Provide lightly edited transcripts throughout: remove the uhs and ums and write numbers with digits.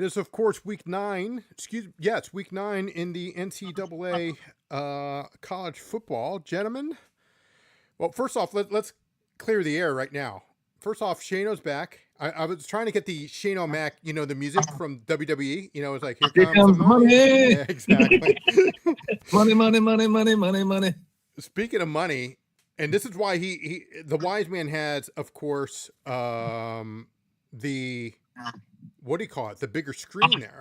is, of course, week 9. It's week 9 in the NCAA college football. Gentlemen, well, first off, let's clear the air right now. First off, Shano's back. I was trying to get the Shano Mac, the music from WWE. It's like, here comes the money. Yeah, exactly. money. Speaking of money, and this is why the wise man has, of course, the, what do you call it? The bigger screen there.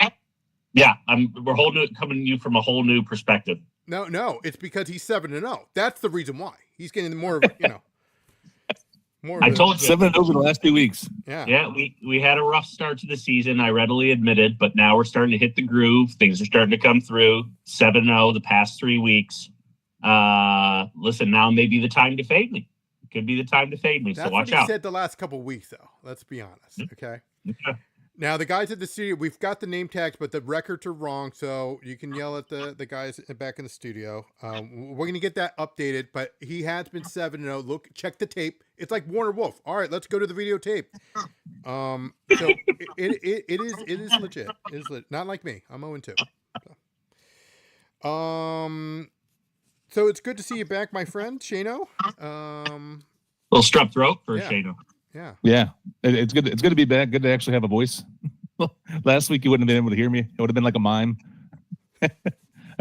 Yeah, we're coming to you from a whole new perspective. No, it's because he's 7-0. That's the reason why. He's getting more of, more. I told you 7-0 over the last 2 weeks. Yeah. We had a rough start to the season, I readily admitted, but now we're starting to hit the groove. Things are starting to come through. 7-0 the past 3 weeks. Listen, now may be the time to fade me. It could be the time to fade me. That's so watch what he out. said the last couple of weeks, though. Let's be honest. Okay. Okay. Now, the guys at the studio, we've got the name tags, but the records are wrong, so you can yell at the guys back in the studio. We're going to get that updated, but he has been 7-0. Look, check the tape. It's like Warner Wolf. All right, let's go to the videotape. So it is legit. It is legit. Not like me. I'm 0-2. So it's good to see you back, my friend, Shano. Little strep throat for Shano. Yeah. It's good. It's good to be back. Good to actually have a voice. Last week you wouldn't have been able to hear me. It would have been like a mime. I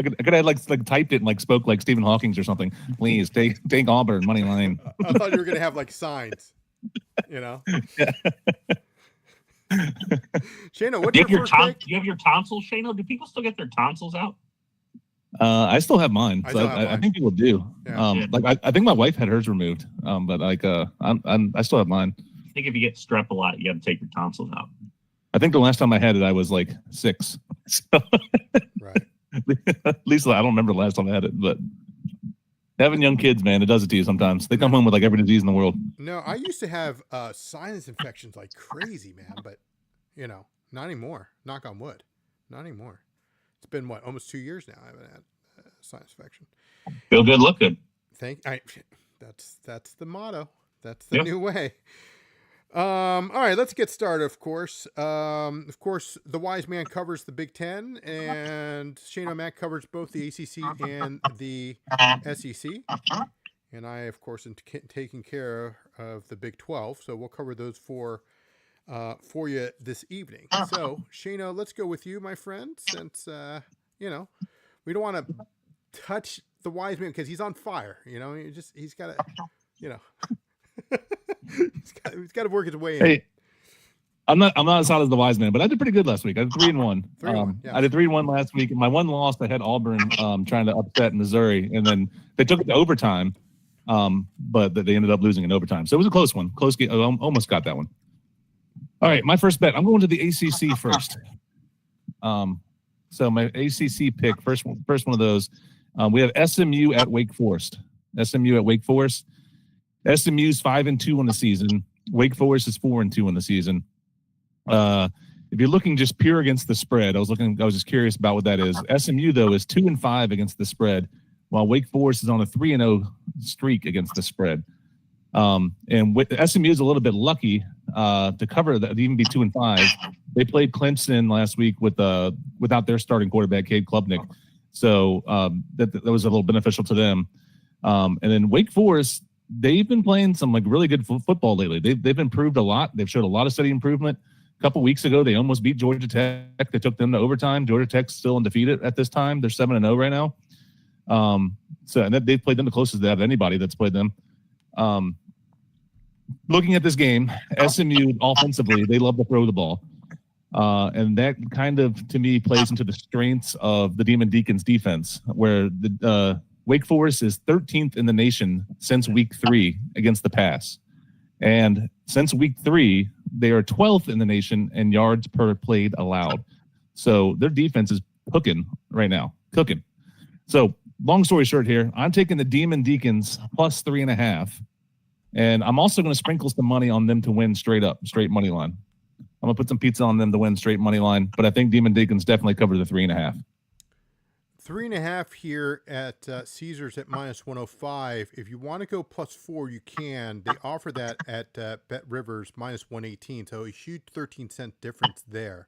could have like typed it and like spoke like Stephen Hawking or something. Please take Auburn money line. I thought you were gonna have like signs. Shano, what's your first pick? Do you have your tonsils, Shano? Do people still get their tonsils out? I still have mine. So I think people do. Yeah. I think my wife had hers removed. But like I still have mine. I think if you get strep a lot, you got to take your tonsils out. I think the last time I had it, I was like 6. So Right. At least I don't remember the last time I had it. But having young kids, man, it does it to you sometimes. They come home with like every disease in the world. No, I used to have sinus infections like crazy, man. But not anymore. Knock on wood, not anymore. It's been almost 2 years now. I haven't had sinus infection. Feel good, look good. That's the motto. That's the new way. All right, let's get started. Of course, the wise man covers the Big Ten, and Shano Mac covers both the ACC and the SEC. And I, of course, am taking care of the Big 12. So we'll cover those for you this evening. So, Shano, let's go with you, my friend, since, we don't want to touch the wise man because he's on fire. He's got to, he's got to work his way in. Hey, I'm not as hot as the wise man, but I did pretty good last week. I did 3-1. Yeah. I did 3-1 last week. And my one loss, I had Auburn trying to upset Missouri, and then they took it to overtime, but they ended up losing in overtime. So it was a close one. Close game. I almost got that one. All right, my first bet. I'm going to the ACC first. So my ACC pick, first one of those. We have SMU at Wake Forest. SMU at Wake Forest. SMU's 5-2 on the season. Wake Forest is 4-2 on the season. If you're looking just pure against the spread, I was just curious about what that is. SMU though is 2-5 against the spread, while Wake Forest is on a 3-0 streak against the spread. And SMU is a little bit lucky to cover that, even be 2-5. They played Clemson last week without their starting quarterback, Cade Klubnik. So that was a little beneficial to them. And then Wake Forest, they've been playing some like really good football lately. They've improved a lot. They've showed a lot of steady improvement. A couple weeks ago, they almost beat Georgia Tech. They took them to overtime. Georgia Tech's still undefeated at this time. They're 7-0 right now. And they've played them the closest they have anybody that's played them. Looking at this game, SMU offensively, they love to throw the ball. And that kind of, to me, plays into the strengths of the Deacons defense, where the Wake Forest is 13th in the nation since week 3 against the pass. And since week 3, they are 12th in the nation in yards per played allowed. So their defense is cooking right now. Cooking. So long story short here, I'm taking the Deacons plus 3.5. And I'm also going to sprinkle some money on them to win straight money line. I'm going to put some pizza on them to win straight money line, but I think Deacons definitely cover the 3.5. 3.5 here at Caesars at -105. If you want to go +4, you can. They offer that at Bet Rivers -118, so a huge 13-cent difference there.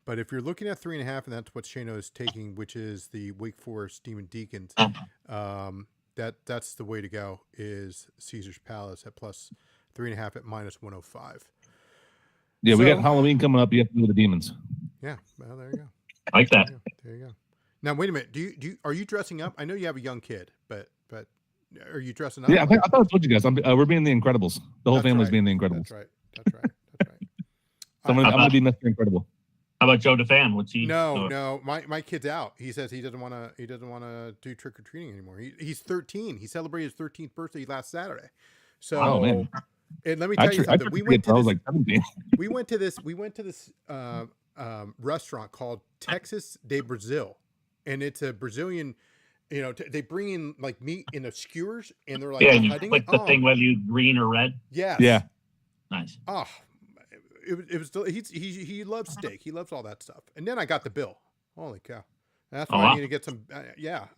But if you're looking at 3.5, and that's what Shano is taking, which is the Wake Forest Deacons, that's the way to go. Is Caesar's Palace at plus 3.5 at minus 105. Yeah, we got Halloween coming up. You have to do the Demons. Yeah, well, there you go. I like that. There you go. Now, wait a minute. Are you dressing up? I know you have a young kid, but are you dressing up? Yeah, I thought I told you guys. We're being the Incredibles. The whole family's being the Incredibles. That's right. So I'm gonna be Mr. Incredible. How about Joe DeFan? What's he? No. My kid's out. He says he doesn't want to do trick or treating anymore. He's 13. He celebrated his 13th birthday last Saturday. So, oh man. And let me tell you something. We went to this restaurant called Texas de Brazil, and it's a Brazilian. You know, they bring in like meat in the skewers, and they're like, you click the thing whether you green or red. Yes. Yeah. Nice. Oh, it was. He loves steak. He loves all that stuff. And then I got the bill. Holy cow! That's why I need to get some.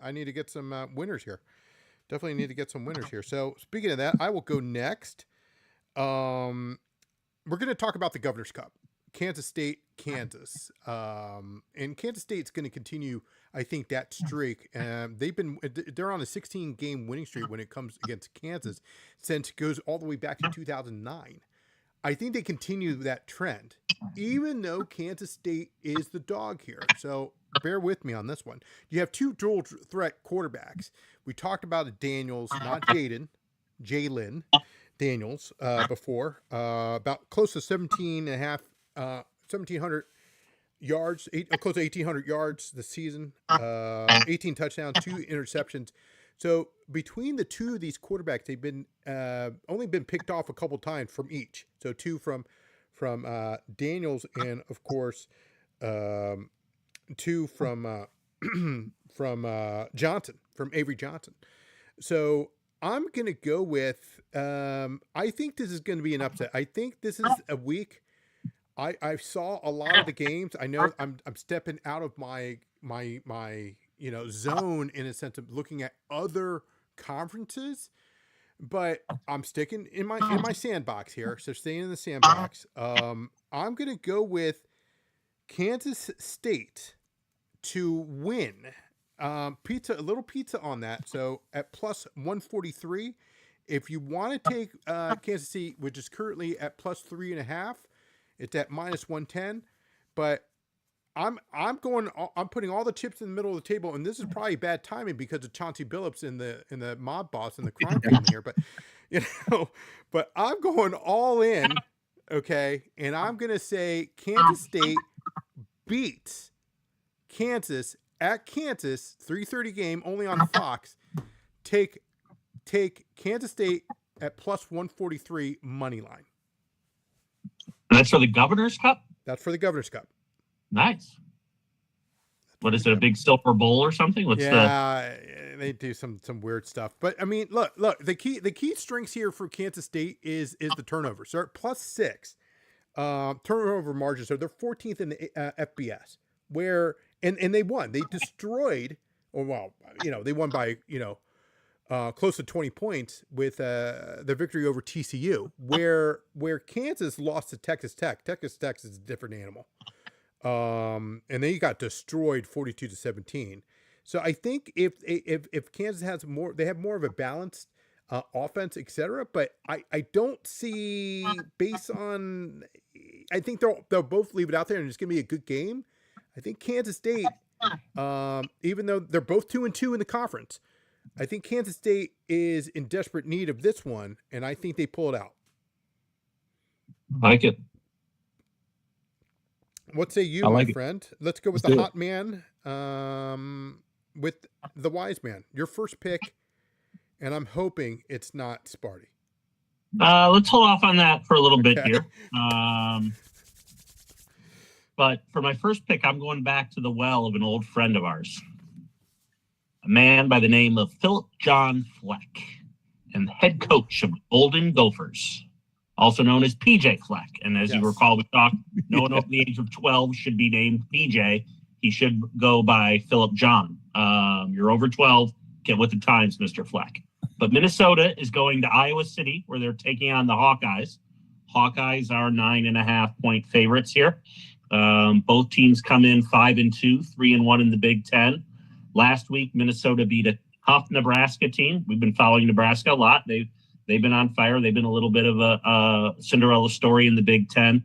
I need to get some winners here. Definitely need to get some winners here. So speaking of that, I will go next. We're going to talk about the Governor's Cup, Kansas State, Kansas, and Kansas State's going to continue. I think that streak. They're on a 16-game winning streak when it comes against Kansas, since it goes all the way back to 2009. I think they continue that trend, even though Kansas State is the dog here. So bear with me on this one. You have two dual threat quarterbacks. We talked about Daniels, not Jalen Daniels before, about close to 1,700 yards, close to 1,800 yards this season, 18 touchdowns, 2 interceptions. So between the two of these quarterbacks, they've been only been picked off a couple times from each. So 2 from Daniels, and of course 2 from Johnson, from Avery Johnson. So I'm gonna go with. I think this is going to be an upset. I think this is a week. I saw a lot of the games. I know I'm stepping out of my zone in a sense of looking at other conferences, but I'm sticking in my sandbox here. So staying in the sandbox. I'm going to go with Kansas State to win. A little pizza on that. So at plus 143, if you want to take Kansas State, which is currently at plus 3.5, it's at minus 110. But I'm putting all the chips in the middle of the table, and this is probably bad timing because of Chauncey Billups and the mob boss and the crime family here. But but I'm going all in, okay, and I'm gonna say Kansas State beats Kansas at Kansas, 3:30 game, only on Fox. Take Kansas State at plus 143 money line. And that's for the Governor's Cup? That's for the Governor's Cup. Nice. What is it, a big silver bowl or something? They do some weird stuff. But I mean, look, the key strengths here for Kansas State is the turnover. So at plus 6 turnover margins. So they're 14th in the FBS, where and they won. They destroyed, they won by close to 20 points with the victory over TCU, where Kansas lost to Texas Tech. Texas Tech is a different animal. And they got destroyed 42-17. So I think if Kansas has more, they have more of a balanced offense, etc. But I don't see, based on, I think they'll both leave it out there and it's going to be a good game. I think Kansas State, even though they're both 2-2 in the conference, I think Kansas State is in desperate need of this one, and I think they pull it out. Like it. What say you, my friend? Let's go with the hot man, with the wise man. Your first pick, and I'm hoping it's not Sparty. Let's hold off on that for a little bit here. But for my first pick, I'm going back to the well of an old friend of ours, a man by the name of Philip John Fleck, and the head coach of the Golden Gophers, also known as PJ Fleck. And as you recall, we talked, no one over the age of 12 should be named PJ. He should go by Philip John. You're over 12, get with the times, Mr. Fleck. But Minnesota is going to Iowa City, where they're taking on the Hawkeyes. Hawkeyes are 9.5-point favorites here. Both teams come in 5-2, 3-1 in the Big Ten. Last week, Minnesota beat a tough Nebraska team. We've been following Nebraska a lot. They've been on fire. They've been a little bit of a Cinderella story in the Big Ten.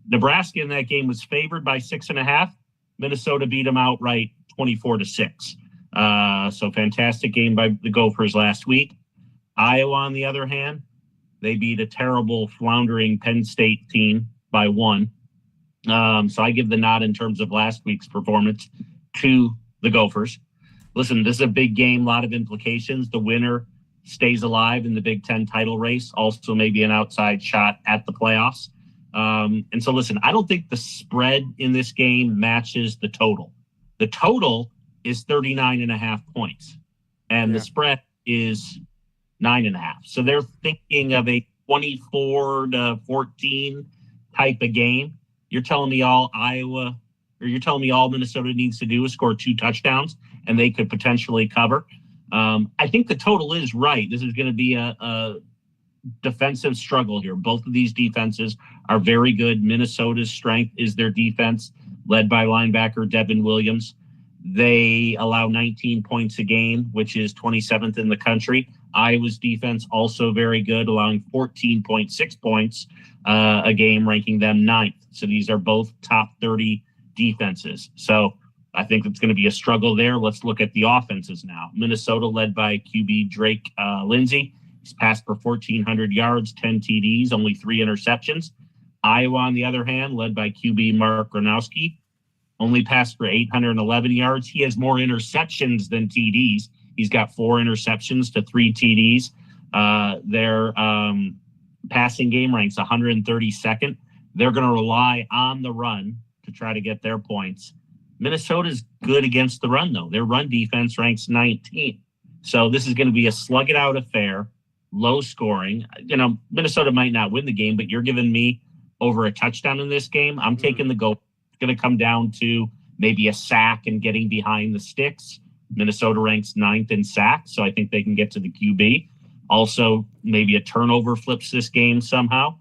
Nebraska in that game was favored by 6.5. Minnesota beat them outright 24-6. So fantastic game by the Gophers last week. Iowa, on the other hand, they beat a terrible, floundering Penn State team by 1. So I give the nod in terms of last week's performance to the Gophers. Listen, this is a big game, a lot of implications. The winner stays alive in the Big Ten title race, also maybe an outside shot at the playoffs. And so, listen, I don't think the spread in this game matches the total. The total is 39.5 points, and the spread is 9.5. So they're thinking of a 24-14 type of game. You're telling me all Minnesota needs to do is score 2 touchdowns, and they could potentially cover. I think the total is right. This is going to be a defensive struggle here. Both of these defenses are very good. Minnesota's strength is their defense, led by linebacker Devin Williams. They allow 19 points a game, which is 27th in the country. Iowa's defense also very good, allowing 14.6 points a game, ranking them 9th. So these are both top 30 defenses. So I think it's going to be a struggle there. Let's look at the offenses now. Minnesota, led by QB Drake Lindsey. He's passed for 1,400 yards, 10 TDs, only 3 interceptions. Iowa, on the other hand, led by QB Mark Gronowski, only passed for 811 yards. He has more interceptions than TDs. He's got 4 interceptions to 3 TDs. Their passing game ranks 132nd. They're going to rely on the run to try to get their points. Minnesota's good against the run, though. Their run defense ranks 19th. So this is going to be a slug-it-out affair, low scoring. Minnesota might not win the game, but you're giving me over a touchdown in this game. I'm taking the go. It's going to come down to maybe a sack and getting behind the sticks. Minnesota ranks 9th in sacks, so I think they can get to the QB. Also, maybe a turnover flips this game somehow.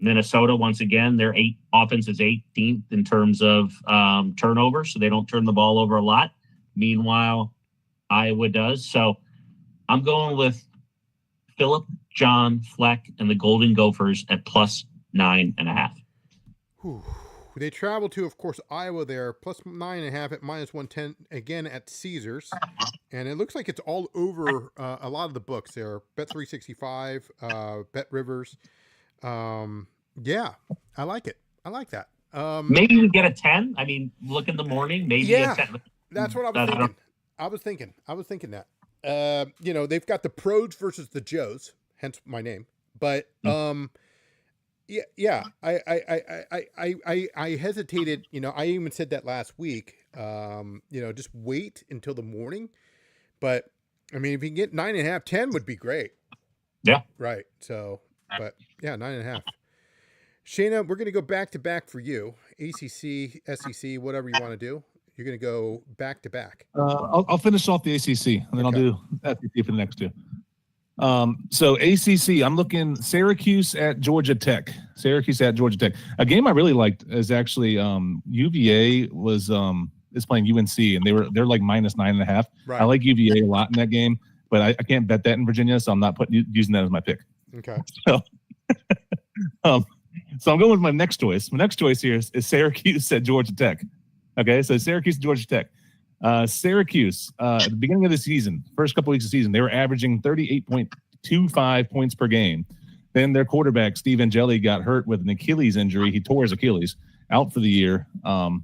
Minnesota, once again, their offense is 18th in terms of turnover, so they don't turn the ball over a lot. Meanwhile, Iowa does. So I'm going with Phillip, John, Fleck, and the Golden Gophers at plus 9.5. They travel to, of course, Iowa there, plus 9.5 at minus 110, again at Caesars. And it looks like it's all over a lot of the books there. Bet365, Bet Rivers. Yeah, I like it. I like that. Maybe you get a 10. I mean, look in the morning. Maybe a 10. That's what I was thinking. I was thinking that. They've got the Pros versus the Joes, hence my name. But I hesitated. I even said that last week. Just wait until the morning. But I mean, if you can get 9.5, 10 would be great. Yeah. Right. So, but yeah, 9.5. Shayna, we're going to go back to back for you. ACC, SEC, whatever you want to do. You're going to go back to back. I'll finish off the ACC, and then I'll do SEC for the next 2. So ACC, I'm looking Syracuse at Georgia Tech. A game I really liked is actually UVA is playing UNC, and they're like minus 9.5. Right. I like UVA a lot in that game, but I can't bet that in Virginia, so I'm not using that as my pick. Okay. So I'm going with my next choice. My next choice here is Syracuse at Georgia Tech. Okay, so Syracuse at Georgia Tech. Syracuse, at the beginning of the season, first couple weeks of the season, they were averaging 38.25 points per game. Then their quarterback, Steve Angeli, got hurt with an Achilles injury. He tore his Achilles, out for the year.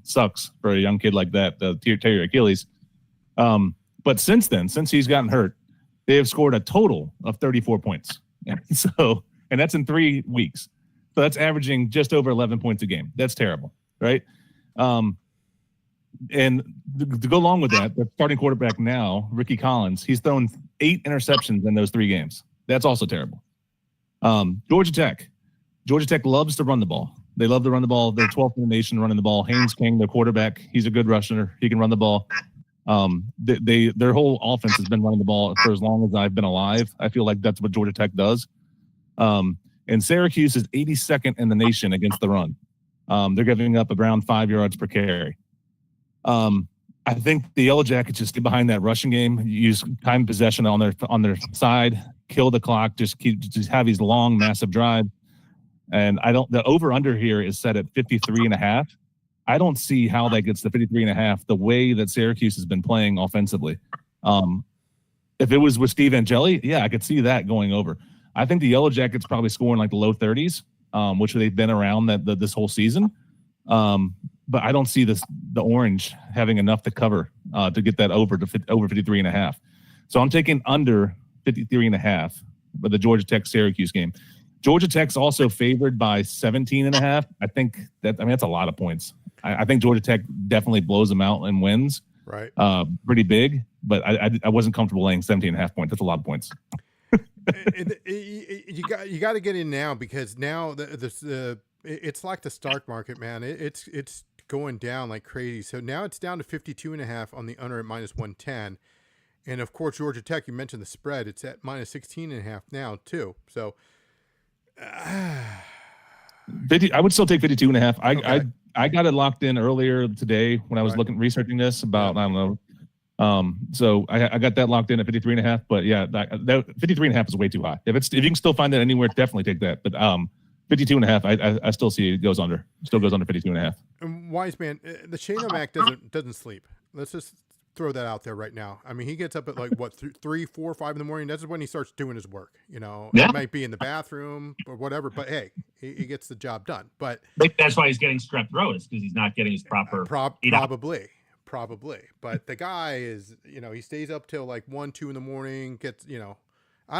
Sucks for a young kid like that, to tear your Achilles. But since he's gotten hurt, they have scored a total of 34 points. And that's in 3 weeks. So that's averaging just over 11 points a game. That's terrible, right? And to go along with that, the starting quarterback now, Ricky Collins, he's thrown 8 interceptions in those 3 games. That's also terrible. Georgia Tech loves to run the ball. They love to run the ball. They're 12th in the nation running the ball. Haynes King, their quarterback, he's a good rusher. He can run the ball. Their whole offense has been running the ball for as long as I've been alive. I feel like that's what Georgia Tech does. And Syracuse is 82nd in the nation against the run. They're giving up around 5 yards per carry. I think the Yellow Jackets just get behind that rushing game, use time possession on their side, kill the clock, just have these long, massive drives. And the over under here is set at 53.5. I don't see how that gets to 53.5 the way that Syracuse has been playing offensively. If it was with Steve Angeli, yeah, I could see that going over. I think the Yellow Jackets probably scoring like the low 30s, which they've been around this whole season. But I don't see the Orange having enough to cover to get that over 53.5. So I'm taking under 53.5 for the Georgia Tech Syracuse game. Georgia Tech's also favored by 17.5. I think that's a lot of points. I think Georgia Tech definitely blows them out and wins. Right. Pretty big, but I wasn't comfortable laying 17.5 points. That's a lot of points. You got to get in now, because now it's like the stock market, man. It's going down like crazy. So now it's down to 52.5 on the under at -110. And of course, Georgia Tech, you mentioned the spread. It's at -16.5 now too. So 50. I would still take 52.5. Okay. I got it locked in earlier today when I was researching this about, I don't know. So I got that locked in at 53.5, but yeah, that 53.5 is way too high. If you can still find that anywhere, definitely take that. But 52.5, I still see it goes under 52.5. And Wise man, the Shane O'Mac doesn't sleep. Let's just throw that out there right now. I mean, he gets up at like 3, 4, 5 in the morning. That's when he starts doing his work. You know, He might be in the bathroom or whatever, but hey, he gets the job done. But that's why he's getting strep throat, is because he's not getting his proper. Probably. But the guy is, he stays up till like 1, 2 in the morning. Gets, I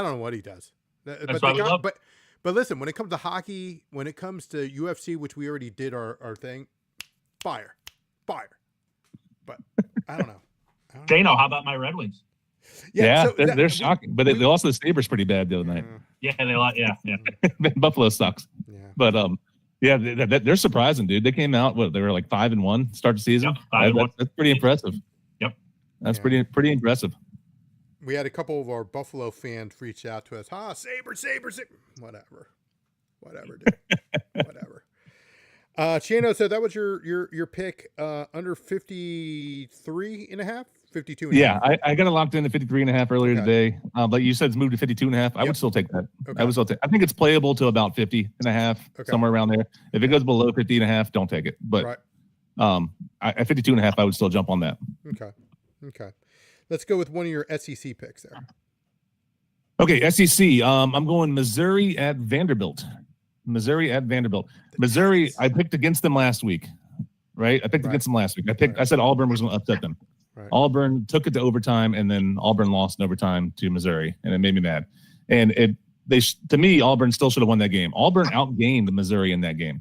don't know what he does. That's why we love. But listen, when it comes to hockey, when it comes to UFC, which we already did our thing, fire. But I don't know. Dano, how about my Red Wings? Yeah, they're shocking, but they lost to the Sabres pretty bad the other night. Yeah, they lost. Yeah. Buffalo sucks. Yeah. But they're surprising, dude. They came out, they were like 5-1 start the season. Yep, that's pretty impressive. Yep, that's pretty impressive. We had a couple of our Buffalo fans reach out to us. Sabres. Whatever, dude. Whatever. Chino, so that was your pick, under 53.5, 52.5. Yeah, I got it locked in at 53.5 earlier today. But you said it's moved to 52.5. I would still take that. Okay. I think it's playable to about 50.5, somewhere around there. If it goes below 50.5, don't take it. But at 52.5, I would still jump on that. Okay. Let's go with one of your SEC picks there. Okay, SEC. I'm going Missouri at Vanderbilt. Missouri, I picked against them last week, right? Against them last weme. I said Auburn was going to upset them. Right. Auburn took it to overtime, and then Auburn lost in overtime to Missouri, and it made me mad. And to me, Auburn still should have won that game. Auburn outgained Missouri in that game.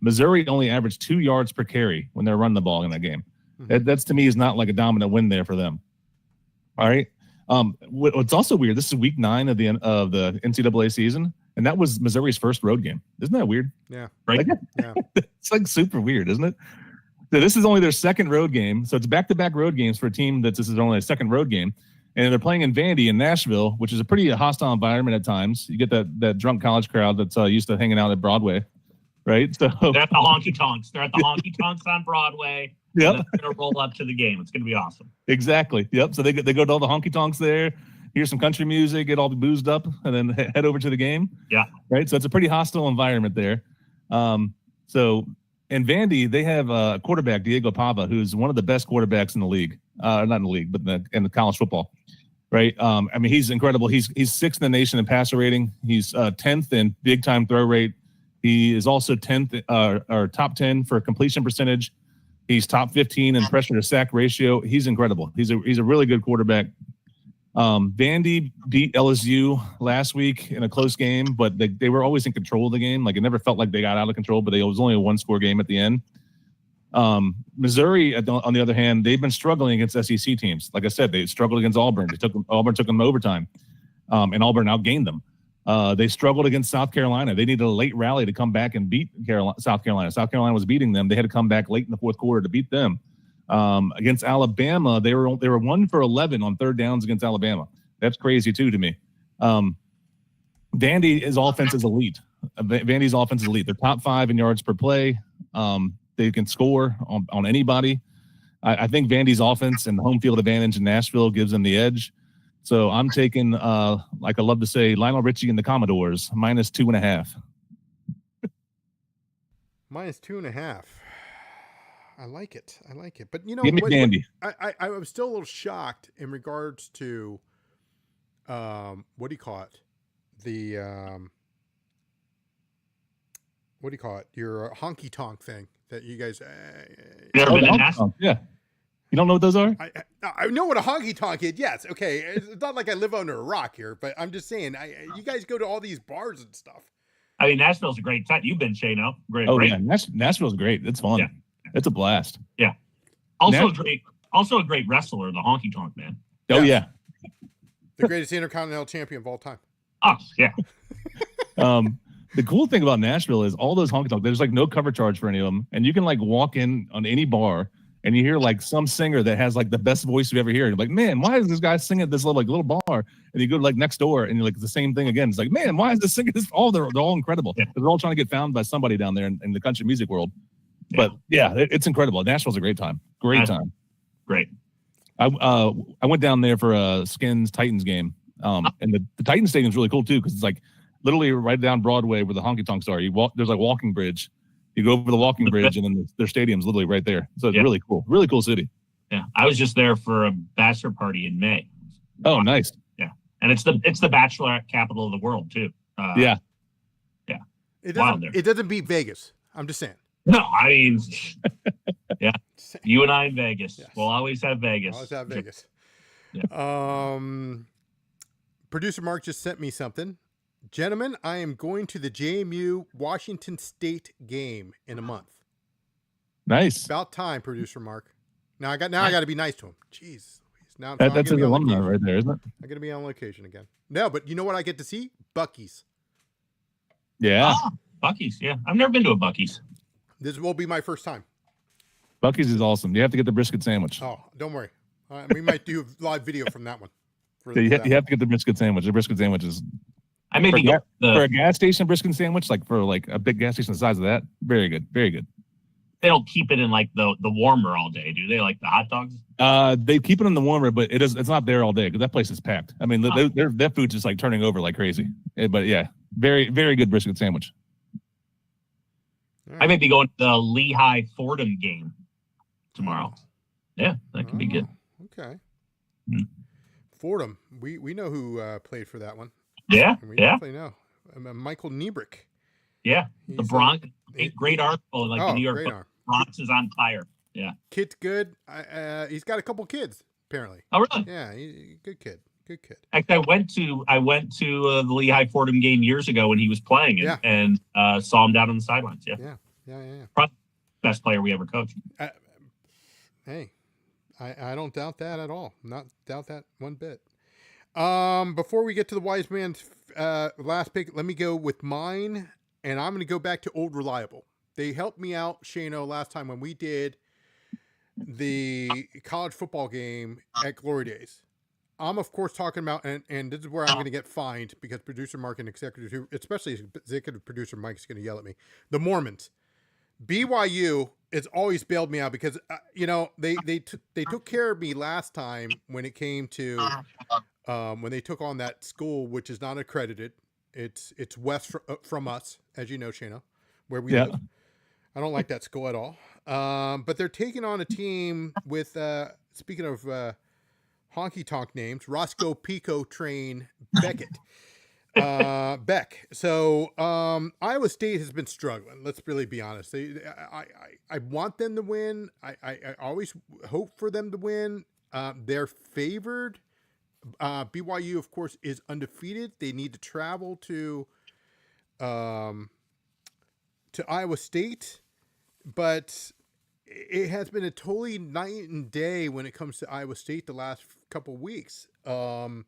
Missouri only averaged 2 yards per carry when they were running the ball in that game. Mm-hmm. That's to me is not like a dominant win there for them. All right. What's also weird, this is week 9 of the NCAA season, and that was Missouri's first road game. Isn't that weird? Yeah. Right? Yeah. It's like super weird, isn't it? So this is only their second road game. So it's back-to-back road games for a team this is only a second road game. And they're playing in Vandy in Nashville, which is a pretty hostile environment at times. You get that drunk college crowd that's used to hanging out at Broadway, right? So they're at the honky tonks. They're at the honky tonks on Broadway. Yep. They're going to roll up to the game. It's going to be awesome. Exactly. Yep. So they go to all the honky tonks there, hear some country music, get all boozed up, and then head over to the game. Yeah. Right. So it's a pretty hostile environment there. So in Vandy, they have a quarterback, Diego Pava, who's one of the best quarterbacks in the league. Not in the league, but in the college football. Right. I mean, he's incredible. He's 6th in the nation in passer rating. He's 10th in big time throw rate. He is also 10th or top 10 for completion percentage. He's top 15 in pressure to sack ratio. He's incredible. He's a really good quarterback. Vandy beat LSU last week in a close game, but they were always in control of the game. Like, it never felt like they got out of control, but it was only a 1-score game at the end. Missouri, on the other hand, they've been struggling against SEC teams. Like I said, they struggled against Auburn. Auburn took them to overtime, and Auburn outgained them. They struggled against South Carolina. They needed a late rally to come back and beat South Carolina. South Carolina was beating them. They had to come back late in the fourth quarter to beat them. Against Alabama, they were 1 for 11 on third downs against Alabama. That's crazy too to me. Vandy's offense is elite. Vandy's offense is elite. They're top 5 in yards per play. They can score on anybody. I think Vandy's offense and the home field advantage in Nashville gives them the edge. So I'm taking, like I love to say, Lionel Richie and the Commodores, -2.5. -2.5. I like it. But you know, Give me Vandy. I was still a little shocked in regards to, what do you call it? What do you call it? Your honky tonk thing that you guys. Never been to Nashville? Yeah. You don't know what those are? I know what a honky tonk is. Yes. Okay. It's not like I live under a rock here, but I'm just saying, you guys go to all these bars and stuff. I mean, Nashville's a great time. You've been, Shano. Great. Yeah. Nashville's great. It's fun. Yeah. It's a blast. Yeah. Also a great wrestler, the honky tonk man. Oh, yeah. The greatest intercontinental champion of all time. Oh, yeah. The cool thing about Nashville is all those honky tonks, there's like no cover charge for any of them. And you can like walk in on any bar and you hear like some singer that has like the best voice you've ever heard. You're like, man, why is this guy singing at this little bar? And you go to like next door and you're like, the same thing again. It's like, man, why is this singer this? They're all incredible. Yeah. They're all trying to get found by somebody down there in the country music world. Yeah. But yeah, it's incredible. Nashville's a great time. Great time. Great. I went down there for a Skins Titans game. And the Titans stadium's really cool too, because it's like literally right down Broadway where the honky tonks are. There's like walking bridge. You go over the walking bridge, and then their stadium's literally right there. So it's really cool. Really cool city. Yeah, I was just there for a bachelor party in May. Oh, nice. Yeah, and it's the bachelorette capital of the world too. Yeah. It doesn't beat Vegas. I'm just saying. No, I mean, yeah. You and I in Vegas. Yes. We'll always have Vegas. Always have Vegas. Yeah. Producer Mark just sent me something. Gentlemen, I am going to the JMU Washington State game in a month. Nice. About time, Producer Mark. I got to be nice to him. Jeez. Now that's an alumni right there, isn't it? I'm going to be on location again. No, but you know what I get to see? Buc-ee's. Yeah. Oh, Buc-ee's. Yeah, I've never been to a Buc-ee's. This will be my first time. Buc-ee's is awesome. You have to get the brisket sandwich. Oh, don't worry. We might do a live video from that one. You have to get the brisket sandwich. The brisket sandwich is I maybe for a gas station brisket sandwich, like for like a big gas station the size of that. Very good. Very good. They don't keep it in like the warmer all day, do they? Like the hot dogs? They keep it in the warmer, but it's not there all day because that place is packed. I mean, their food's just like turning over like crazy. But yeah, very, very good brisket sandwich. I may be going to the Lehigh Fordham game tomorrow. Yeah, that could be good. Okay. Fordham. We know who played for that one. Yeah. We definitely know. Michael Niebrick. Yeah. The Bronx. Great article. Like the New York Bronx is on fire. Yeah. Kid's good. He's got a couple kids, apparently. Oh, really? Yeah. Good kid. Good kid. Actually, I went to the Lehigh Fordham game years ago when he was playing and saw him down on the sidelines. Yeah. Probably best player we ever coached. Hey, I don't doubt that at all. Not doubt that one bit. Before we get to the wise man's last pick, let me go with mine, and I'm going to go back to Old Reliable. They helped me out, Shano, last time when we did the college football game at Glory Days. I'm, of course, talking about, and this is where I'm going to get fined because producer Mark and especially executive producer Mike is going to yell at me. The Mormons. BYU has always bailed me out because, they took care of me last time when it came to when they took on that school, which is not accredited. It's west from us, as you know, Shano, where we live. I don't like that school at all. But they're taking on a team with, speaking of honky tonk names, Roscoe Pico Train Beckett. Beck. So Iowa State has been struggling. Let's really be honest. I want them to win. I always hope for them to win. They're favored. BYU, of course, is undefeated. They need to travel to Iowa State, but it has been a totally night and day when it comes to Iowa State the last couple of weeks. I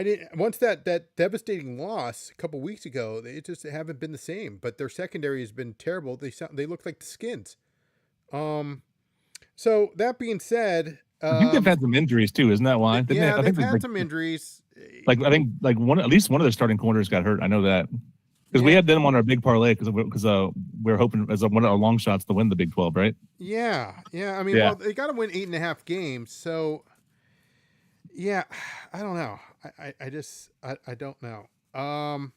didn't once that devastating loss a couple weeks ago. They just haven't been the same. But their secondary has been terrible. They look like the Skins. So that being said, I think they've had some injuries too, isn't that why? Yeah, I think they've had some injuries. I think at least one of their starting corners got hurt. I know that because we had them on our big parlay because we're hoping as one of our long shots to win the Big 12, right? Yeah. I mean, well, they got to win 8.5 games, so yeah, I don't know. I don't know.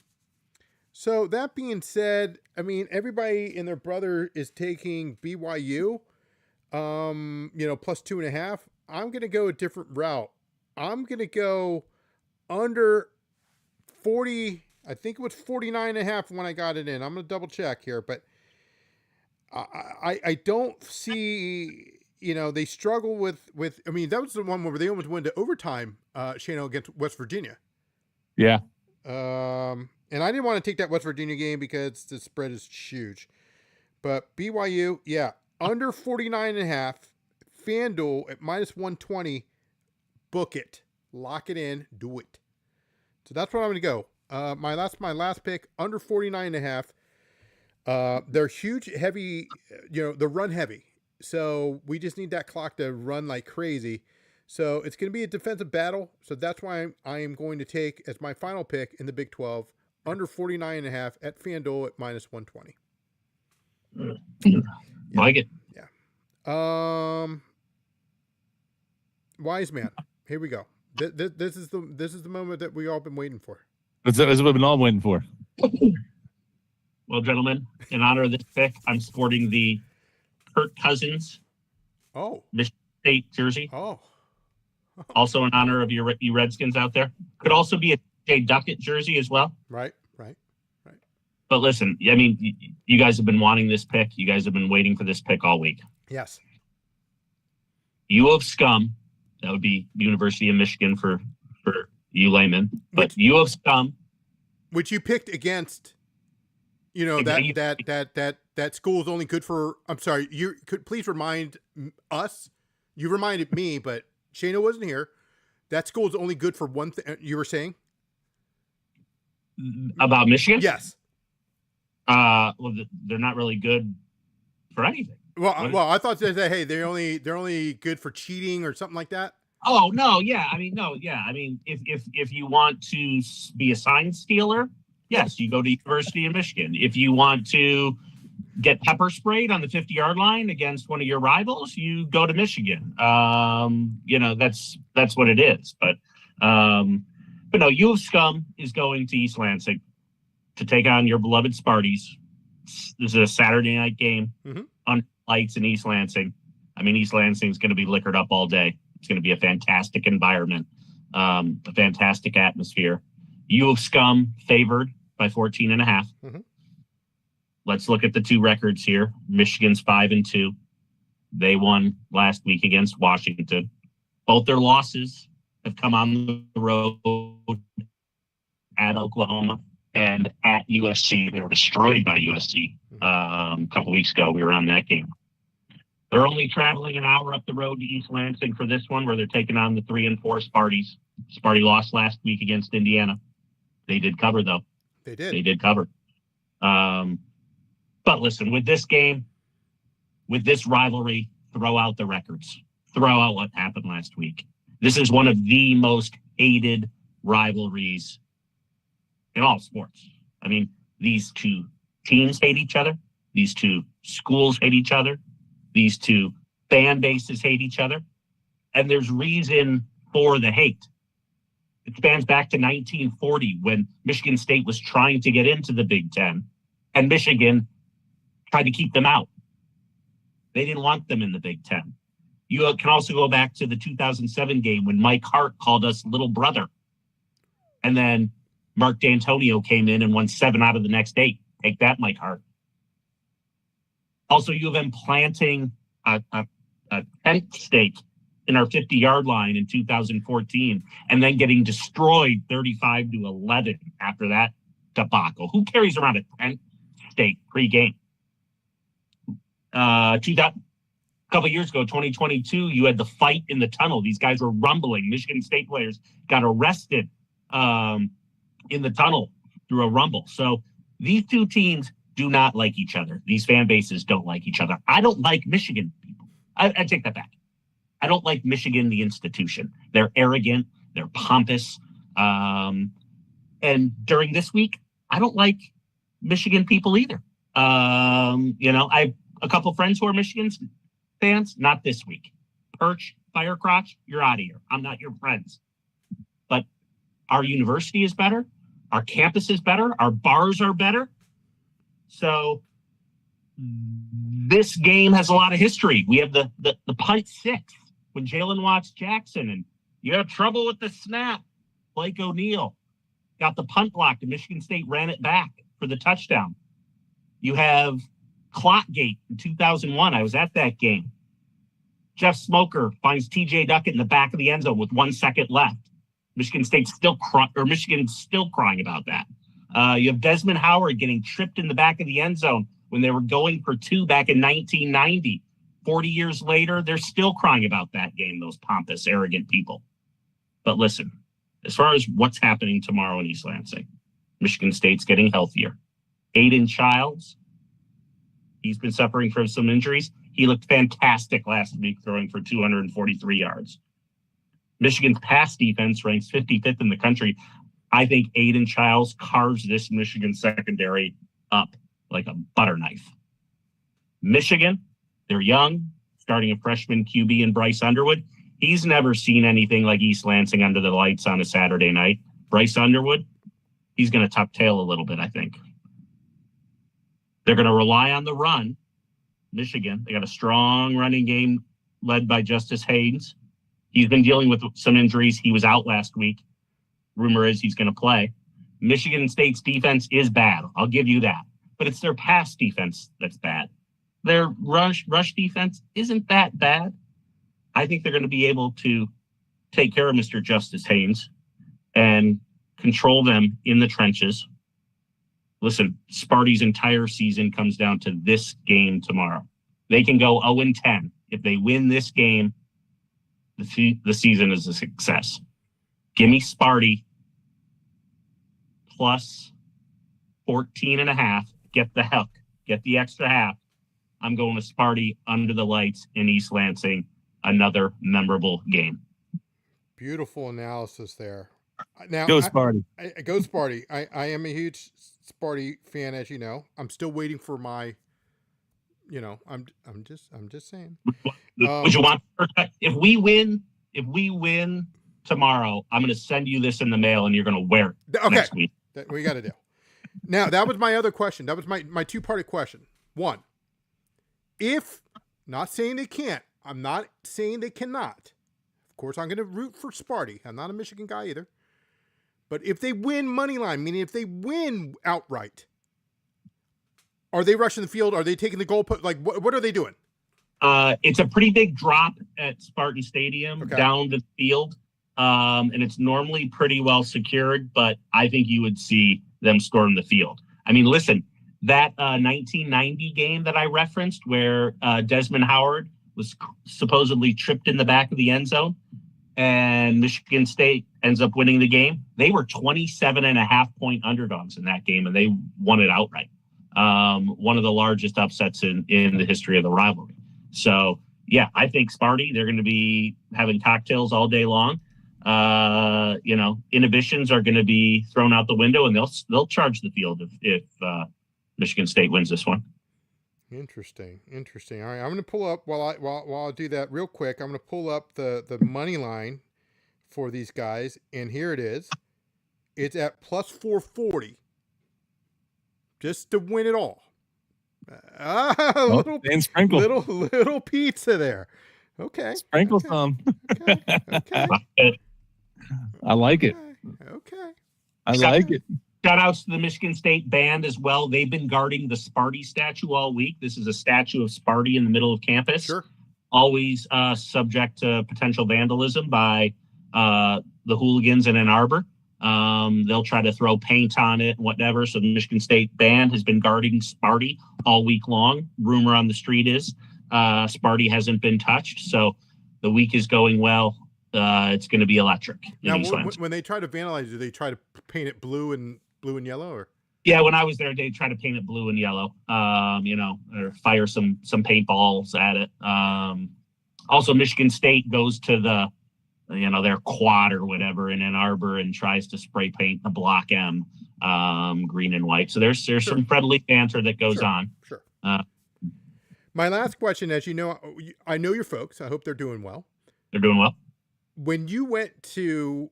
So that being said, I mean, everybody and their brother is taking BYU, plus 2.5. I'm going to go a different route. I'm going to go under 40. I think it was 49.5 when I got it in. I'm going to double check here, but I don't see, they struggle with, I mean, that was the one where they almost went to overtime, Shano, against West Virginia. Yeah. And I didn't want to take that West Virginia game because the spread is huge. But BYU, yeah, under 49.5, FanDuel at -120, book it. Lock it in, do it. So that's what I'm going to go. My last pick, under 49.5. They're huge, heavy, they're run heavy. So we just need that clock to run like crazy. So it's going to be a defensive battle. So that's why I am going to take as my final pick in the Big 12, under 49.5 at FanDuel at -120. Like it. Yeah. Wise man. Here we go. This is the moment that we all been waiting for. That's what we've been all waiting for. Well, gentlemen, in honor of this pick, I'm sporting the Kirk Cousins Michigan State jersey. Also in honor of you Redskins out there. Could also be a Jay Duckett jersey as well. Right. But listen, I mean, you guys have been wanting this pick. You guys have been waiting for this pick all week. Yes. U of Scum. That would be University of Michigan for you laymen. But U of Scum. Which you picked against, that school is only good for, I'm sorry, you could please remind us. You reminded me, but Shana wasn't here. That school is only good for one thing. You were saying? About Michigan? Yes. Well, they're not really good for anything. Well, I thought they said, hey, they're only good for cheating or something like that. Oh no, yeah. I mean, if you want to be a sign stealer, yes, you go to University of Michigan. If you want to get pepper sprayed on the 50-yard line against one of your rivals, you go to Michigan. That's what it is. But no, U of Scum is going to East Lansing to take on your beloved Sparties. This is a Saturday night game on lights in East Lansing. I mean, East Lansing is going to be liquored up all day. It's going to be a fantastic environment, a fantastic atmosphere. U of Scum favored by 14.5. Let's look at the two records here. Michigan's 5-2. They won last week against Washington. Both their losses have come on the road at Oklahoma and at USC. They were destroyed by USC a couple weeks ago. We were on that game. They're only traveling an hour up the road to East Lansing for this one, where they're taking on the 3-4 Sparties. Sparty lost last week against Indiana. They did cover, though. They did. They did cover. But listen, with this game, with this rivalry, throw out the records. Throw out what happened last week. This is one of the most hated rivalries in all sports. I mean, these two teams hate each other. These two schools hate each other. These two fan bases hate each other. And there's reason for the hate. It spans back to 1940 when Michigan State was trying to get into the Big Ten and Michigan tried to keep them out. They didn't want them in the Big Ten. You can also go back to the 2007 game when Mike Hart called us little brother. And then Mark D'Antonio came in and won 7 out of the next 8. Take that, Mike Hart. Also, you have them planting a tent stake in our 50-yard line in 2014 and then getting destroyed 35-11 after that debacle. Who carries around a tent stake pre-game? A couple of years ago, 2022, you had the fight in the tunnel. These guys were rumbling. Michigan State players got arrested in the tunnel through a rumble. So these two teams do not like each other. These fan bases don't like each other. I don't like Michigan people. I take that back. I don't like Michigan, the institution. They're arrogant. They're pompous. And during this week, I don't like Michigan people either. I have a couple friends who are Michigan fans. Not this week. Perch, Firecrotch, you're out of here. I'm not your friends. But our university is better. Our campus is better. Our bars are better. So this game has a lot of history. We have the punt six when Jalen Watts Jackson, and you have trouble with the snap. Blake O'Neill got the punt blocked, and Michigan State ran it back for the touchdown. You have Clockgate in 2001. I was at that game. Jeff Smoker finds TJ Duckett in the back of the end zone with 1 second left. Michigan's still crying about that. You have Desmond Howard getting tripped in the back of the end zone when they were going for two back in 1990. 40 years later, they're still crying about that game, those pompous, arrogant people. But listen, as far as what's happening tomorrow in East Lansing, Michigan State's getting healthier. Aiden Childs, he's been suffering from some injuries. He looked fantastic last week, throwing for 243 yards. Michigan's pass defense ranks 55th in the country. I think Aiden Childs carves this Michigan secondary up like a butter knife. Michigan, they're young, starting a freshman QB in Bryce Underwood. He's never seen anything like East Lansing under the lights on a Saturday night. Bryce Underwood, he's going to tuck tail a little bit, I think. They're going to rely on the run. Michigan, they got a strong running game led by Justice Haynes. He's been dealing with some injuries. He was out last week. Rumor is he's going to play. Michigan State's defense is bad. I'll give you that. But it's their pass defense that's bad. Their rush defense isn't that bad. I think they're going to be able to take care of Mr. Justice Haynes and control them in the trenches. Listen, Sparty's entire season comes down to this game tomorrow. They can go 0-10. If they win this game, the season is a success. Give me Sparty plus 14.5. Get the hook. Get the extra half. I'm going to Sparty under the lights in East Lansing. Another memorable game. Beautiful analysis there. Now, Go Sparty. Go Sparty. I am a huge Sparty fan, as you know. I'm still waiting for my, I'm just saying. Would you want if we win tomorrow, I'm going to send you this in the mail and you're going to wear it next week. That we got to do. Now, that was my other question. That was my two-parted question. One, if, not saying they can't, I'm not saying they cannot. Of course, I'm going to root for Sparty. I'm not a Michigan guy either. But if they win money line, meaning if they win outright, are they rushing the field? Are they taking the goal? Like, what are they doing? It's a pretty big drop at Spartan Stadium down the field. And it's normally pretty well secured, but I think you would see them storm the field. I mean, listen, that 1990 game that I referenced where Desmond Howard was supposedly tripped in the back of the end zone and Michigan State ends up winning the game. They were 27.5-point underdogs in that game, and they won it outright. One of the largest upsets in the history of the rivalry. So, yeah, I think Sparty, they're going to be having cocktails all day long. Inhibitions are going to be thrown out the window, and they'll charge the field if Michigan State wins this one. Interesting. All right, I'm going to pull up while I do that real quick. I'm going to pull up the money line for these guys, and here it is. It's at plus 440, just to win it all. Little pizza there. Okay. Sprinkle some. Okay. I like it. Okay. I like it. Shout outs to the Michigan State band as well. They've been guarding the Sparty statue all week. This is a statue of Sparty in the middle of campus. Sure. Always subject to potential vandalism by the hooligans in Ann Arbor. They'll try to throw paint on it and whatever. So the Michigan State band has been guarding Sparty all week long. Rumor on the street is Sparty hasn't been touched. So the week is going well. It's going to be electric. Now, when they try to vandalize, do they try to paint it blue and yellow, or? Yeah, when I was there, they tried to paint it blue and yellow. Or fire some paintballs at it. Also, Michigan State goes to their quad or whatever in Ann Arbor and tries to spray paint the Block M green and white. So there's some friendly banter that goes on. Sure. My last question, as you know, I know your folks. I hope they're doing well. They're doing well. When you went to,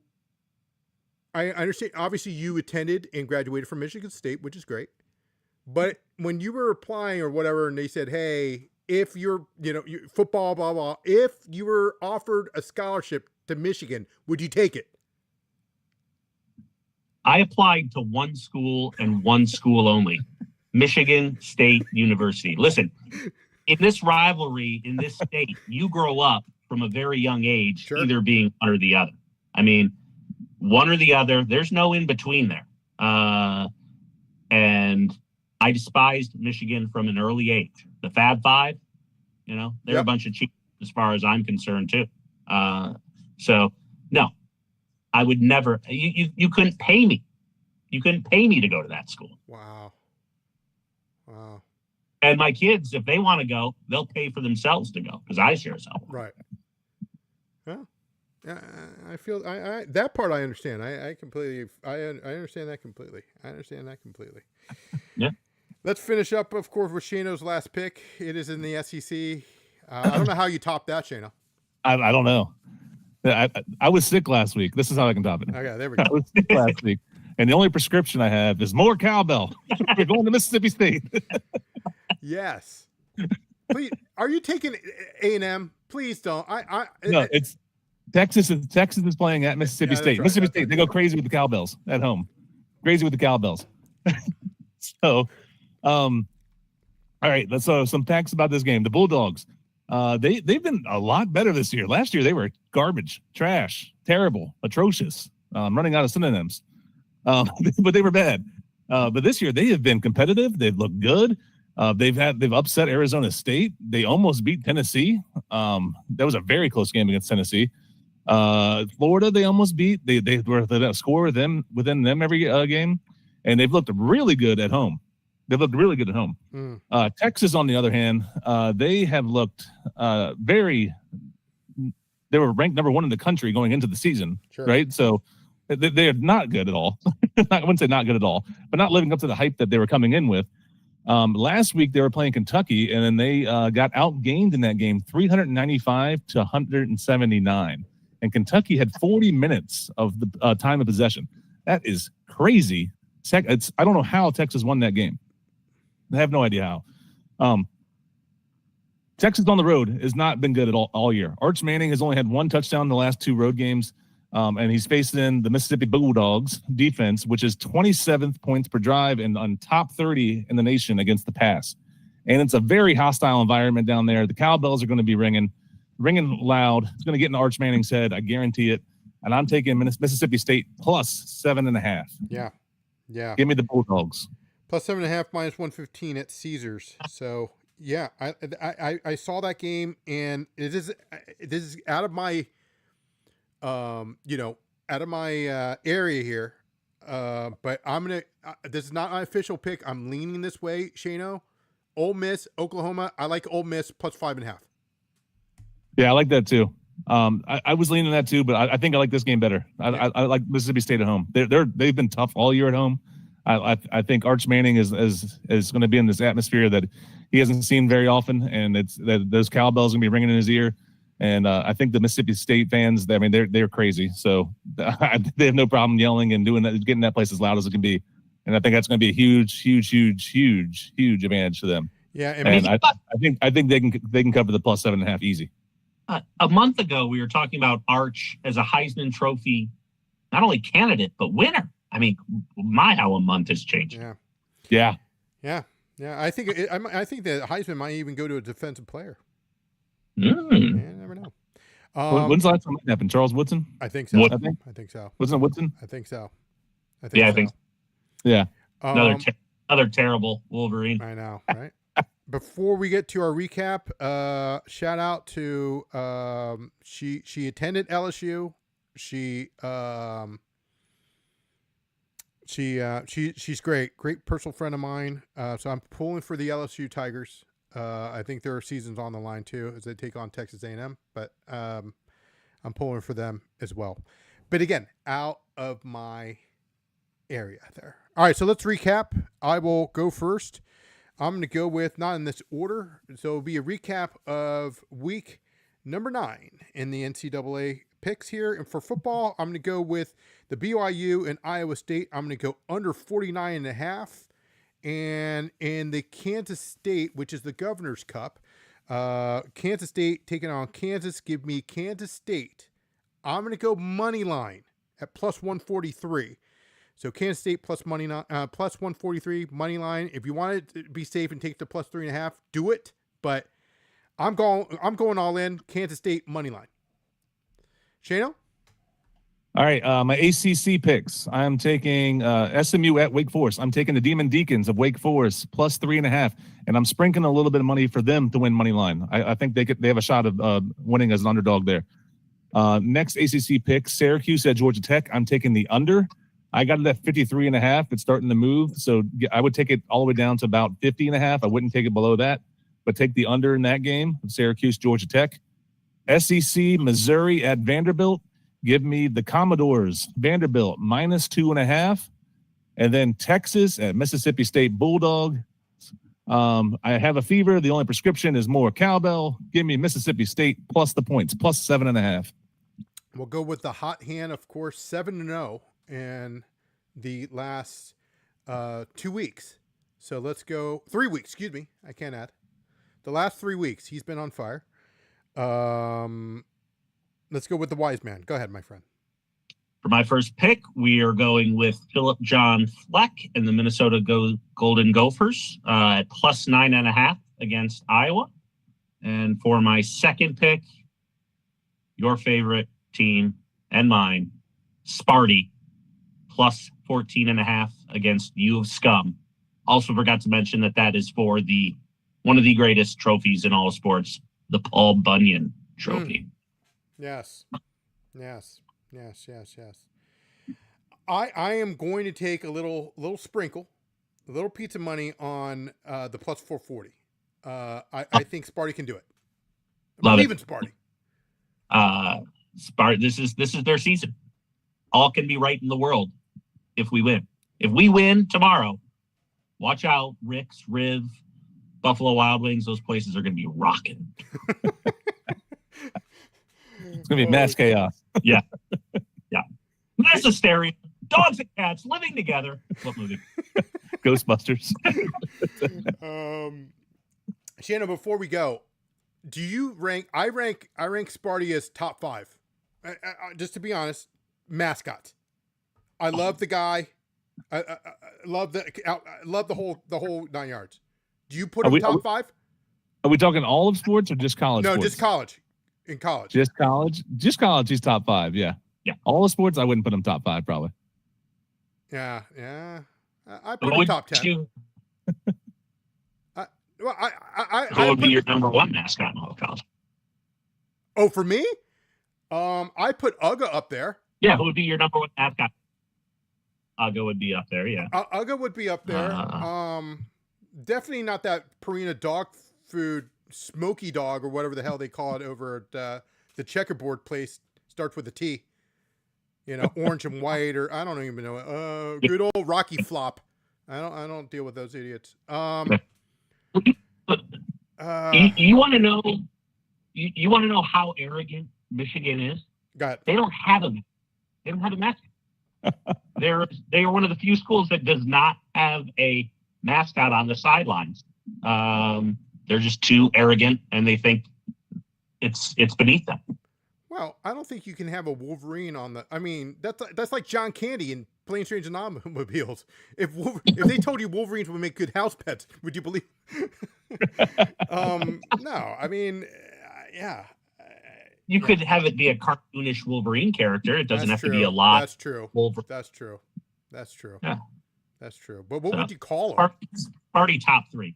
I understand, obviously you attended and graduated from Michigan State, which is great. But when you were applying or whatever, and they said, hey, if you're, football, blah, blah, if you were offered a scholarship to Michigan, would you take it? I applied to one school and one school only, Michigan State University. Listen, in this rivalry, in this state, you grow up from a very young age, either being one or the other. I mean, one or the other. There's no in between there. And I despised Michigan from an early age. The Fab Five, they're a bunch of cheap as far as I'm concerned too. So no, I would never. You couldn't pay me. You couldn't pay me to go to that school. Wow. And my kids, if they want to go, they'll pay for themselves to go because I sure as hell. Right. Well, I feel I that part I understand. I completely I understand that completely. Yeah. Let's finish up, of course, with Shano's last pick. It is in the SEC. I don't know how you top that, Shano. I don't know. I was sick last week. This is how I can top it. Okay, there we go. I was sick last week, and the only prescription I have is more cowbell. We're going to Mississippi State. Yes. Please, are you taking A&M? Please don't. No, it's Texas. Texas is playing at Mississippi State. Right. Mississippi State. They go crazy with the cowbells at home. Crazy with the cowbells. So, all right. Let's some facts about this game. The Bulldogs. They've been a lot better this year. Last year they were garbage, trash, terrible, atrocious. Running out of synonyms. But they were bad. But this year they have been competitive. They've looked good. They've upset Arizona State. They almost beat Tennessee. That was a very close game against Tennessee. Florida they almost beat. They were the score within them every game, and they've looked really good at home. Texas, on the other hand, they have looked very. They were ranked number 1 in the country going into the season, right? So they are not good at all. I wouldn't say not good at all, but not living up to the hype that they were coming in with. Last week they were playing Kentucky, and then they got outgained in that game, 395 to 179. And Kentucky had 40 minutes of the time of possession. That is crazy. I don't know how Texas won that game. I have no idea how. Texas on the road has not been good at all year. Arch Manning has only had 1 touchdown in the last 2 road games, and he's facing the Mississippi Bulldogs defense, which is 27th points per drive and on top 30 in the nation against the pass. And it's a very hostile environment down there. The cowbells are going to be ringing loud. It's going to get in Arch Manning's head. I guarantee it. And I'm taking Mississippi State plus 7.5. Yeah. Give me the Bulldogs. Plus 7.5 minus 115 at Caesars. So yeah, I saw that game, and this is out of my out of my area here. But I'm gonna. This is not my official pick. I'm leaning this way, Shano. Ole Miss, Oklahoma. I like Ole Miss plus 5.5. Yeah, I like that too. I was leaning that too, but I think I like this game better. I like Mississippi State at home. They've been tough all year at home. I think Arch Manning is going to be in this atmosphere that he hasn't seen very often, and it's that those cowbells going to be ringing in his ear. And I think the Mississippi State fans, I mean, they're crazy. So they have no problem yelling and doing that, getting that place as loud as it can be. And I think that's going to be a huge advantage to them. Yeah, and I think they can cover the plus 7.5 easy. A month ago, we were talking about Arch as a Heisman Trophy, not only candidate but winner. I mean, how a month has changed. Yeah. I think that Heisman might even go to a defensive player. Yeah, never know. When's the last time that happened? Charles Woodson? I think so. I think so. Wasn't it Woodson? I think so. I think so. Yeah. Another terrible Wolverine. I know, right? Before we get to our recap, shout out to she attended LSU. She's great personal friend of mine. So I'm pulling for the LSU Tigers. I think their season's on the line too as they take on Texas A&M, but I'm pulling for them as well. But again, out of my area there. All right, so let's recap. I will go first. I'm going to go with, not in this order, so it'll be a recap of week number 9 in the NCAA picks here. And for football, I'm going to go with the BYU and Iowa State. I'm going to go under 49.5. And in the Kansas State, which is the Governor's Cup, Kansas State taking on Kansas. Give me Kansas State. I'm going to go money line at plus 143. So Kansas State plus 143 money line. If you want it to be safe and take the plus 3.5, do it. But I'm going all in. Kansas State money line. Shano? All right, my ACC picks. I'm taking SMU at Wake Forest. I'm taking the Deacons of Wake Forest plus 3.5, and I'm sprinkling a little bit of money for them to win money line. I think they have a shot of winning as an underdog there. Next ACC pick, Syracuse at Georgia Tech. I'm taking the under. I got it at 53.5. It's starting to move, so I would take it all the way down to about 50.5. I wouldn't take it below that, but take the under in that game. Syracuse, Georgia Tech. SEC, Missouri at Vanderbilt. Give me the Commodores, Vanderbilt, minus 2.5. And then Texas at Mississippi State Bulldog. I have a fever. The only prescription is more cowbell. Give me Mississippi State plus the points, plus 7.5. We'll go with the hot hand, of course, 7-0 in the last 2 weeks. So let's go 3 weeks. Excuse me. I can't add. The last 3 weeks, he's been on fire. Let's go with the wise man. Go ahead, my friend. For my first pick, we are going with Philip John Fleck and the Minnesota Golden Gophers at plus 9.5 against Iowa. And for my second pick, your favorite team and mine, Sparty, plus 14.5 against U of Scum. Also forgot to mention that is for one of the greatest trophies in all of sports, the Paul Bunyan Trophy. Yes. I am going to take a little sprinkle, a little pizza money on the plus 440. I think Sparty can do it. I believe in Sparty. This is their season. All can be right in the world if we win. If we win tomorrow, watch out, Rick's, Riv, Buffalo Wild Wings, those places are going to be rocking. It's going to be mass chaos. Yeah. Mass hysteria. Dogs and cats living together. What movie? Ghostbusters. Shannon, before we go, do you rank? I rank Sparty as top 5. Just to be honest, Mascots. I love the guy. I love the whole 9 yards. Do you put him top 5? Are we talking all of sports or just college? No, sports? just college. In college. Just college. He's top 5. Yeah. All the sports, I wouldn't put him top 5 probably. Yeah. I put him top 10. What would be your number 1 mascot in all of college? Oh, for me? I put Uga up there. Yeah, who would be your number 1 mascot? Uga would be up there, yeah. Uga would be up there. Definitely not that Purina dog food smoky dog or whatever the hell they call it over at the checkerboard place. Starts with a T. Orange and white, or I don't even know. Good old Rocky Flop. I don't deal with those idiots. You want to know? You want to know how arrogant Michigan is? Got it. They don't have a mascot. They are one of the few schools that does not have a mascot on the sidelines. They're just too arrogant, and they think it's beneath them. Well, I don't think you can have a Wolverine on the. I mean, that's like John Candy in Planes, Trains, and Automobiles. If they told you Wolverines would make good house pets, would you believe? No, I mean, yeah. You could have it be a cartoonish Wolverine character. It doesn't have to be a lot. That's true. That's true. Yeah. That's true. But what would you call him? Party top 3.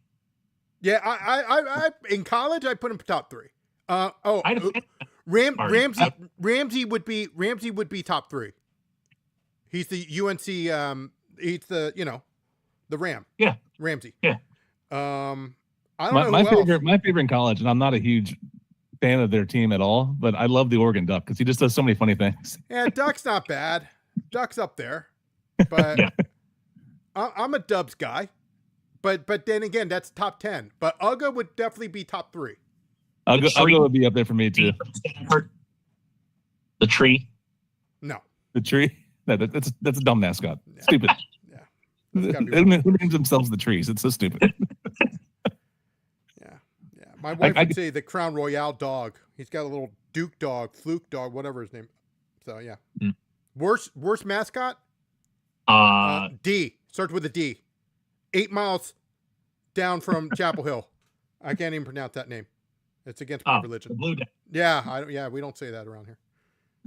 Yeah, I in college I put him top 3. Ramsey would be top 3. He's the UNC. He's the the Ram. Yeah, Ramsey. Yeah. I don't know my who favorite else. my favorite in college, and I'm not a huge fan of their team at all, but I love the Oregon Duck because he just does so many funny things. Yeah, Duck's not bad. Duck's up there, but Yeah. I'm a Dubs guy. But then again, that's top 10. But Uga would definitely be top 3. Uga would be up there for me too. The tree. No. The tree. No, that's a dumb mascot. Yeah. Stupid. Yeah. That's gotta be wrong. Who names themselves the trees? It's so stupid. Yeah. My wife I would say the Crown Royale dog. He's got a little Duke dog, Fluke dog, whatever his name. So yeah. Mm. Worst mascot? D. Starts with a D. 8 miles down from Chapel Hill. I can't even pronounce that name. It's against my The religion. Blue Devil. Yeah, we don't say that around here.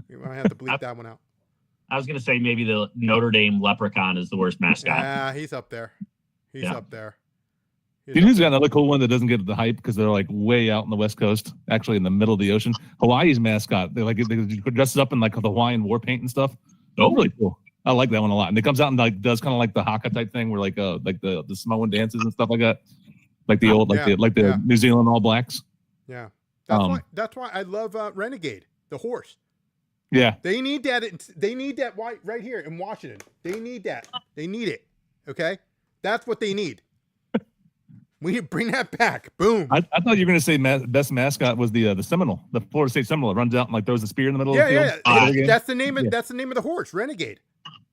We might have to bleep that one out. I was going to say maybe the Notre Dame Leprechaun is the worst mascot. Yeah, he's up there. He's up there. You know who's got another cool one that doesn't get the hype because they're like way out on the West Coast, actually in the middle of the ocean. Hawaii's mascot. They dresses up in like the Hawaiian war paint and stuff. Oh, really cool. I like that one a lot. And it comes out and like does kind of like the haka type thing where like the Samoan dances and stuff like that. Like the old the New Zealand All Blacks. Yeah. That's why I love Renegade, the horse. Yeah. They need that. They need that right here in Washington. They need that. They need it. Okay? That's what they need. We need to bring that back. Boom. I thought you were going to say best mascot was the Seminole, the Florida State Seminole. It runs out and like throws a spear in the middle of the field. Yeah. That's the name of that's the name of the horse, Renegade.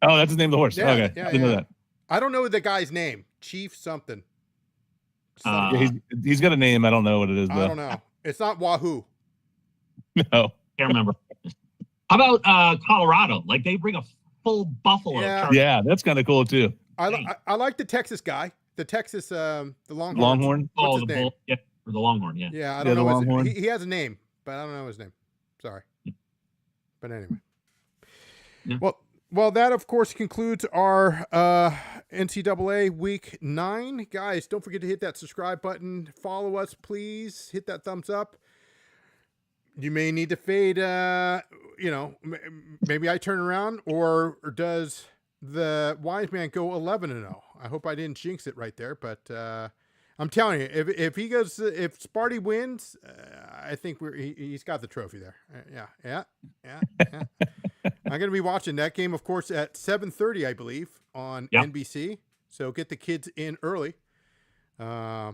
Oh, that's the name of the horse. Yeah, okay. Yeah, I didn't know that. I don't know the guy's name. Chief something. He's got a name. I don't know what it is, though. I don't know. It's not Wahoo. No. Can't remember. How about Colorado? Like they bring a full buffalo. Yeah, that's kind of cool too. I like the Texas guy. The Texas the Longhorn. Longhorn. Oh, the bull. Yeah, or the Longhorn. Yeah. Yeah, I don't know his Longhorn. He has a name, but I don't know his name. Sorry. But anyway. Yeah. Well, that of course concludes our NCAA Week 9. Guys, don't forget to hit that subscribe button. Follow us, please. Hit that thumbs up. You may need to fade. Maybe I turn around, or does the wise man go 11-0? I hope I didn't jinx it right there, but I'm telling you, if Sparty wins, I think he's got the trophy there. Yeah. I'm going to be watching that game, of course, at 7:30, I believe, on NBC. So get the kids in early. Yeah.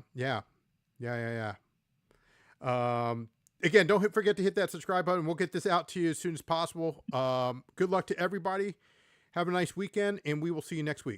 Again, don't forget to hit that subscribe button. We'll get this out to you as soon as possible. Good luck to everybody. Have a nice weekend, and we will see you next week.